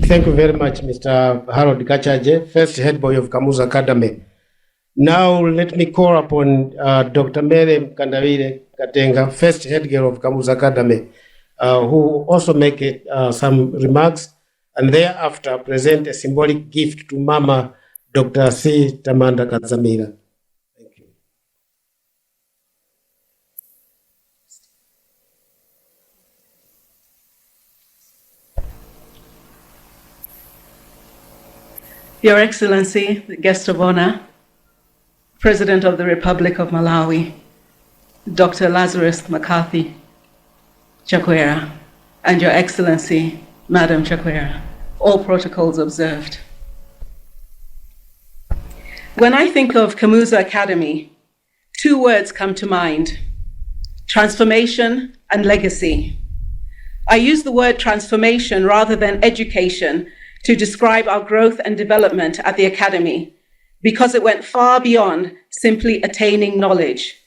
Thank you very much, Mr. Harold Gachaje, first head boy of Kamuzu Academy. Now let me call upon Dr. Mkandawire Katenga, first head girl of Kamuzu Academy, who also make some remarks, and thereafter present a symbolic gift to Mama Dr. C. Tamanda Kazamira. Thank you. Your Excellency, the guest of honor, President of the Republic of Malawi, Dr. Lazarus McCarthy Chakwera, and Your Excellency, Madam Chakwera, all protocols observed. When I think of Kamuzu Academy, two words come to mind: transformation and legacy. I use the word transformation rather than education to describe our growth and development at the Academy, because it went far beyond simply attaining knowledge.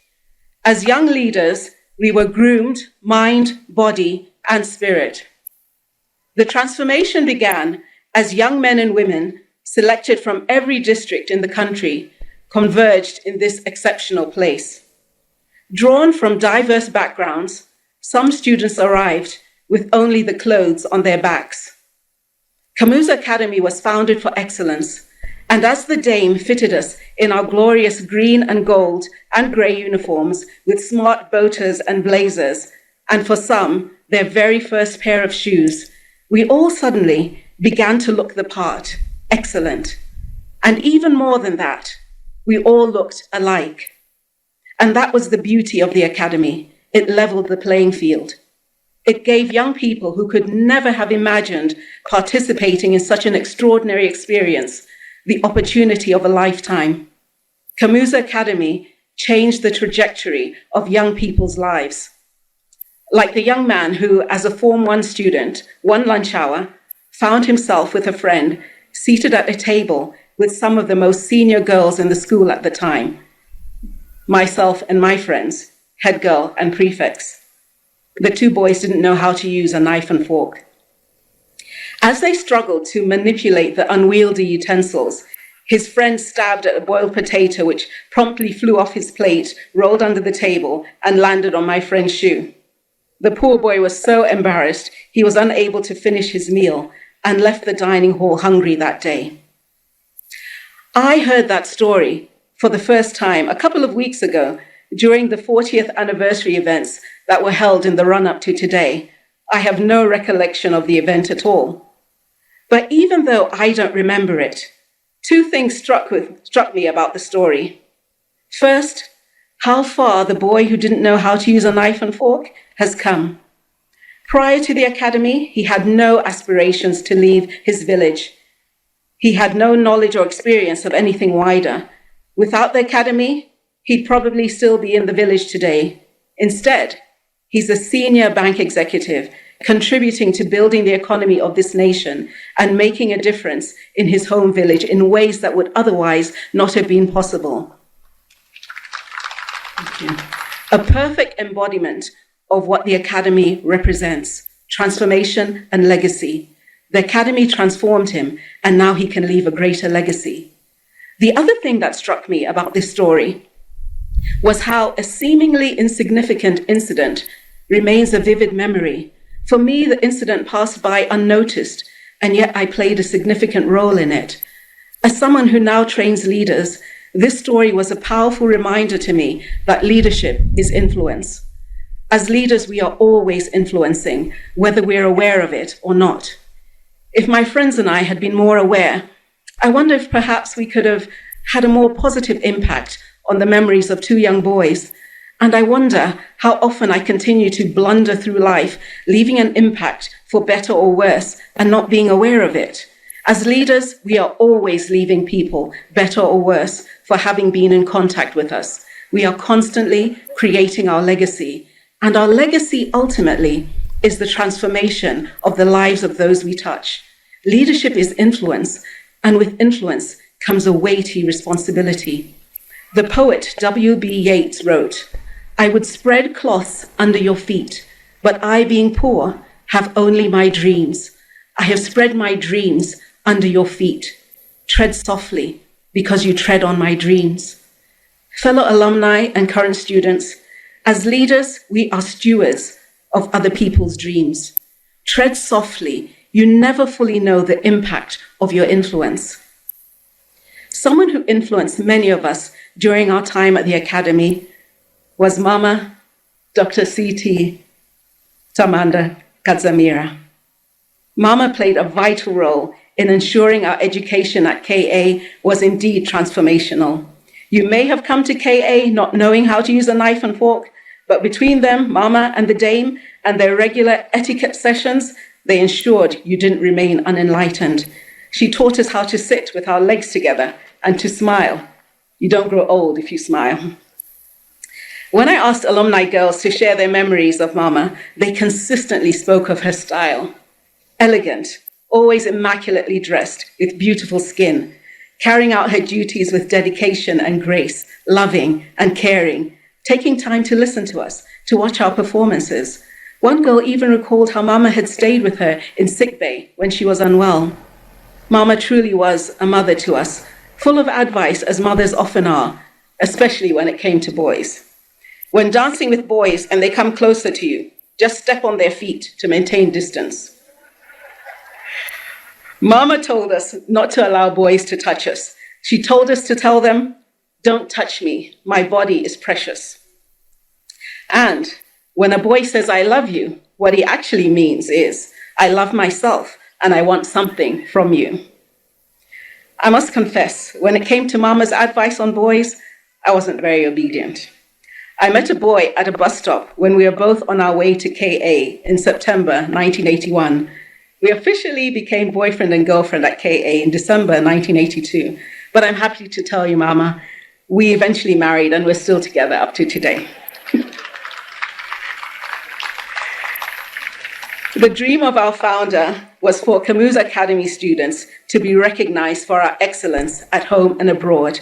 As young leaders, we were groomed, mind, body, and spirit. The transformation began as young men and women selected from every district in the country converged in this exceptional place. Drawn from diverse backgrounds, some students arrived with only the clothes on their backs. Kamuzu Academy was founded for excellence, and as the dame fitted us in our glorious green and gold and gray uniforms with smart boaters and blazers, and for some, their very first pair of shoes, we all suddenly began to look the part, excellent. And even more than that, we all looked alike. And that was the beauty of the Academy. It leveled the playing field. It gave young people who could never have imagined participating in such an extraordinary experience the opportunity of a lifetime. Kamuzu Academy changed the trajectory of young people's lives. Like the young man who, as a Form 1 student, one lunch hour, found himself with a friend seated at a table with some of the most senior girls in the school at the time, myself and my friends, head girl and prefects. The two boys didn't know how to use a knife and fork. As they struggled to manipulate the unwieldy utensils, his friend stabbed at a boiled potato, which promptly flew off his plate, rolled under the table, and landed on my friend's shoe. The poor boy was so embarrassed, he was unable to finish his meal and left the dining hall hungry that day. I heard that story for the first time a couple of weeks ago during the 40th anniversary events that were held in the run-up to today. I have no recollection of the event at all. But even though I don't remember it, two things struck me about the story. First, how far the boy who didn't know how to use a knife and fork has come. Prior to the Academy, he had no aspirations to leave his village. He had no knowledge or experience of anything wider. Without the Academy, he'd probably still be in the village today. Instead, he's a senior bank executive, contributing to building the economy of this nation and making a difference in his home village in ways that would otherwise not have been possible. A perfect embodiment of what the Academy represents: transformation and legacy. The Academy transformed him, and now he can leave a greater legacy. The other thing that struck me about this story was how a seemingly insignificant incident remains a vivid memory. For me, the incident passed by unnoticed, and yet I played a significant role in it. As someone who now trains leaders, this story was a powerful reminder to me that leadership is influence. As leaders, we are always influencing, whether we're aware of it or not. If my friends and I had been more aware, I wonder if perhaps we could have had a more positive impact on the memories of two young boys. And I wonder how often I continue to blunder through life, leaving an impact for better or worse and not being aware of it. As leaders, we are always leaving people, better or worse, for having been in contact with us. We are constantly creating our legacy. And our legacy ultimately is the transformation of the lives of those we touch. Leadership is influence, and with influence comes a weighty responsibility. The poet W.B. Yeats wrote, "I would spread cloths under your feet, but I, being poor, have only my dreams. I have spread my dreams under your feet. Tread softly, because you tread on my dreams. Fellow alumni and current students, as leaders, we are stewards of other people's dreams. Tread softly. You never fully know the impact of your influence. Someone who influenced many of us during our time at the Academy was Mama, Dr. C.T. Tamanda Kadzamira. Mama played a vital role in ensuring our education at KA was indeed transformational. You may have come to KA not knowing how to use a knife and fork, but between them, Mama and the Dame, and their regular etiquette sessions, they ensured you didn't remain unenlightened. She taught us how to sit with our legs together and to smile. You don't grow old if you smile. When I asked alumni girls to share their memories of Mama, they consistently spoke of her style. Elegant, always immaculately dressed with beautiful skin, carrying out her duties with dedication and grace, loving and caring, taking time to listen to us, to watch our performances. One girl even recalled how Mama had stayed with her in sickbay when she was unwell. Mama truly was a mother to us, full of advice as mothers often are, especially when it came to boys. When dancing with boys and they come closer to you, just step on their feet to maintain distance. Mama told us not to allow boys to touch us. She told us to tell them, "Don't touch me, my body is precious." And when a boy says, "I love you," what he actually means is, "I love myself and I want something from you." I must confess, when it came to Mama's advice on boys, I wasn't very obedient. I met a boy at a bus stop when we were both on our way to KA in September 1981. We officially became boyfriend and girlfriend at KA in December 1982. But I'm happy to tell you, Mama, we eventually married and we're still together up to today. The dream of our founder was for Kamuzu Academy students to be recognized for our excellence at home and abroad.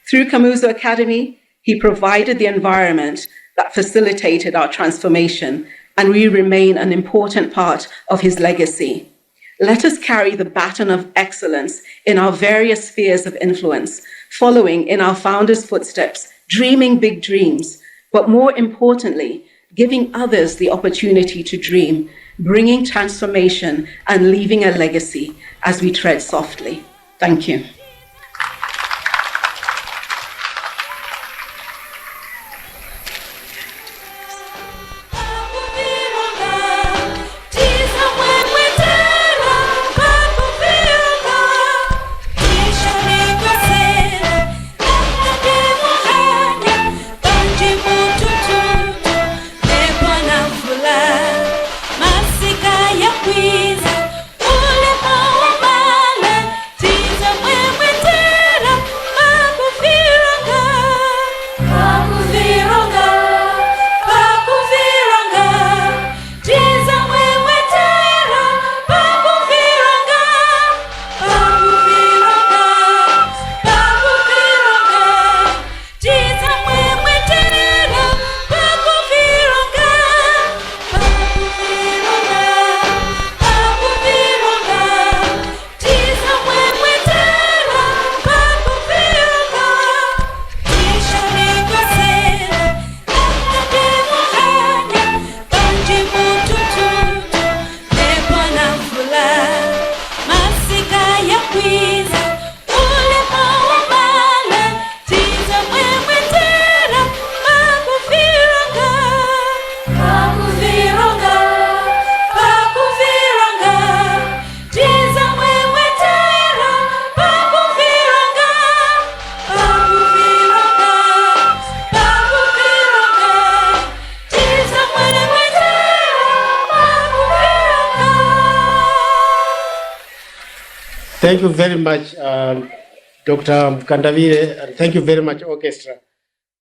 Through Kamuzu Academy, he provided the environment that facilitated our transformation, and we remain an important part of his legacy. Let us carry the baton of excellence in our various spheres of influence, following in our founder's footsteps, dreaming big dreams, but more importantly, giving others the opportunity to dream, bringing transformation and leaving a legacy as we tread softly. Thank you. Thank you very much, Dr. Mkandawire, and thank you very much, orchestra.